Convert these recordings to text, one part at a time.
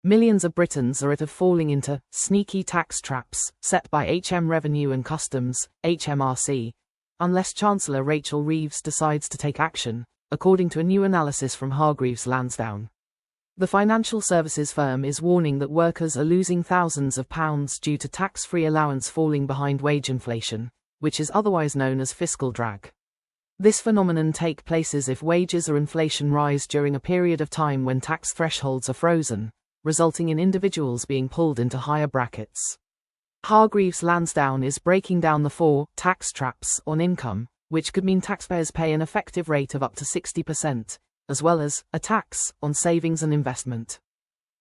Millions of Britons are at of falling into sneaky tax traps set by Revenue and Customs, HMRC, unless Chancellor Rachel Reeves decides to take action, according to a new analysis from Hargreaves Lansdown. The financial services firm is warning that workers are losing thousands of pounds due to tax-free allowance falling behind wage inflation, which is otherwise known as fiscal drag. This phenomenon takes place if wages or inflation rise during a period of time when tax thresholds are frozen, resulting in individuals being pulled into higher brackets. Hargreaves Lansdown is breaking down the 4 tax traps on income, which could mean taxpayers pay an effective rate of up to 60%, as well as a tax on savings and investment.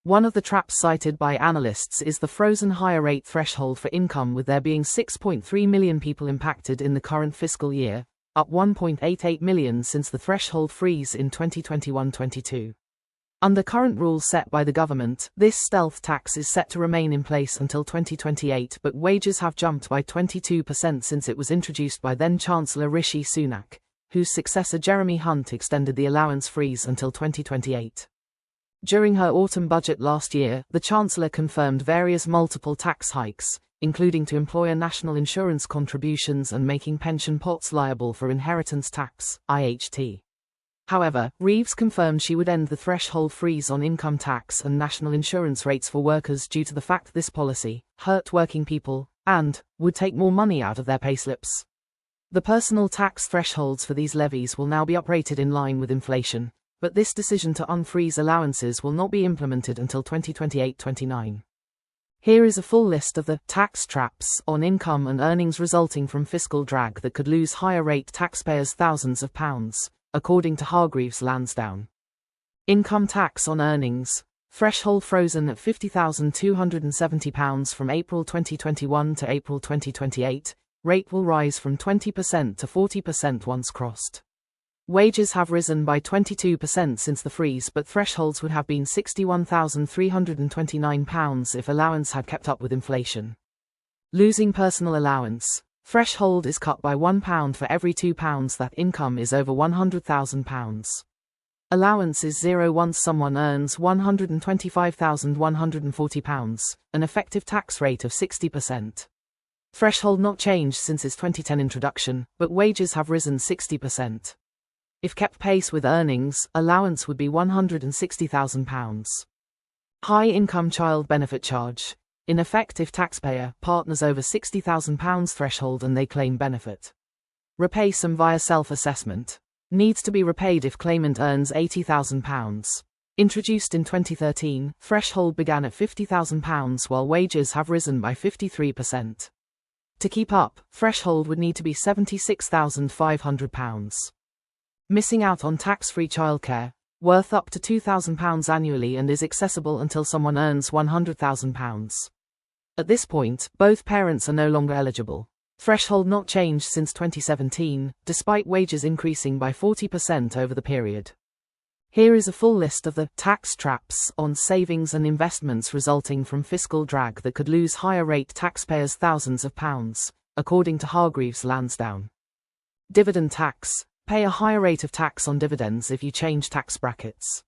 One of the traps cited by analysts is the frozen higher rate threshold for income, with there being 6.3 million people impacted in the current fiscal year, up 1.88 million since the threshold freeze in 2021-22. Under current rules set by the government, this stealth tax is set to remain in place until 2028, but wages have jumped by 22% since it was introduced by then-Chancellor Rishi Sunak, whose successor Jeremy Hunt extended the allowance freeze until 2028. During her autumn budget last year, the Chancellor confirmed various multiple tax hikes, including to employer national insurance contributions and making pension pots liable for inheritance tax, IHT. However, Reeves confirmed she would end the threshold freeze on income tax and national insurance rates for workers due to the fact this policy hurt working people and would take more money out of their payslips. The personal tax thresholds for these levies will now be uprated in line with inflation, but this decision to unfreeze allowances will not be implemented until 2028-29. Here is a full list of the tax traps on income and earnings resulting from fiscal drag that could lose higher rate taxpayers thousands of pounds, according to Hargreaves Lansdown. Income tax on earnings. Threshold frozen at £50,270 from April 2021 to April 2028. Rate will rise from 20% to 40% once crossed. Wages have risen by 22% since the freeze, but thresholds would have been £61,329 if allowance had kept up with inflation. Losing personal allowance. Threshold is cut by £1 for every £2 that income is over £100,000. Allowance is zero once someone earns £125,140, an effective tax rate of 60%. Threshold not changed since its 2010 introduction, but wages have risen 60%. If kept pace with earnings, allowance would be £160,000. High income child benefit charge. In effect, if taxpayer partners over £60,000 threshold and they claim benefit. Repay some via self-assessment. Needs to be repaid if claimant earns £80,000. Introduced in 2013, threshold began at £50,000 while wages have risen by 53%. To keep up, threshold would need to be £76,500. Missing out on tax-free childcare, worth up to £2,000 annually and is accessible until someone earns £100,000. At this point, both parents are no longer eligible. Threshold not changed since 2017, despite wages increasing by 40% over the period. Here is a full list of the tax traps on savings and investments resulting from fiscal drag that could lose higher rate taxpayers thousands of pounds, according to Hargreaves Lansdown. Dividend tax. Pay a higher rate of tax on dividends if you change tax brackets.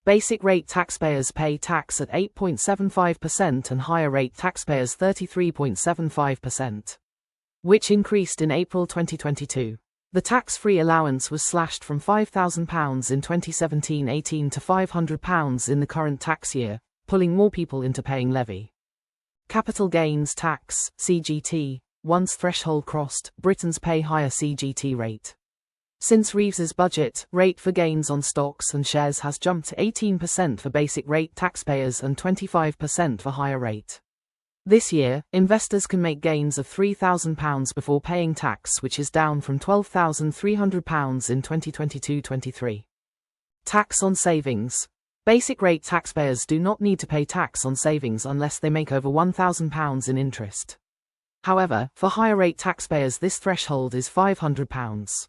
Basic rate taxpayers pay tax at 8.75% and higher rate taxpayers 33.75%, which increased in April 2022. The tax-free allowance was slashed from £5,000 in 2017-18 to £500 in the current tax year, pulling more people into paying levy. Capital gains tax, CGT. Once threshold crossed, Britons pay higher CGT rate. Since Reeves's budget, rate for gains on stocks and shares has jumped to 18% for basic rate taxpayers and 25% for higher rate. This year, investors can make gains of £3,000 before paying tax, which is down from £12,300 in 2022-23. Tax on savings. Basic rate taxpayers do not need to pay tax on savings unless they make over £1,000 in interest. However, for higher rate taxpayers this threshold is £500.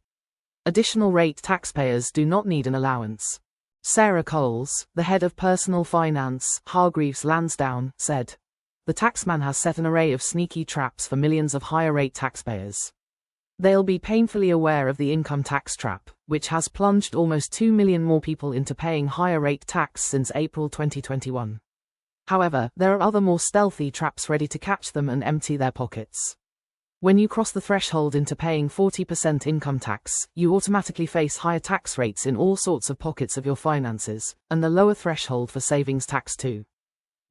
Additional rate taxpayers do not need an allowance. Sarah Coles, the head of personal finance, Hargreaves Lansdown, said, "The taxman has set an array of sneaky traps for millions of higher rate taxpayers. They'll be painfully aware of the income tax trap, which has plunged almost 2 million more people into paying higher rate tax since April 2021. However, there are other more stealthy traps ready to catch them and empty their pockets. When you cross the threshold into paying 40% income tax, you automatically face higher tax rates in all sorts of pockets of your finances, and the lower threshold for savings tax too.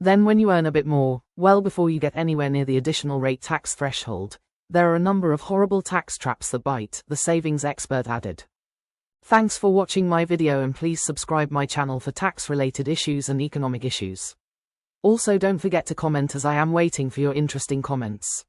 Then when you earn a bit more, well before you get anywhere near the additional rate tax threshold, there are a number of horrible tax traps that bite, the savings expert added. Thanks for watching my video, and please subscribe my channel for tax-related issues and economic issues. Also don't forget to comment, as I am waiting for your interesting comments.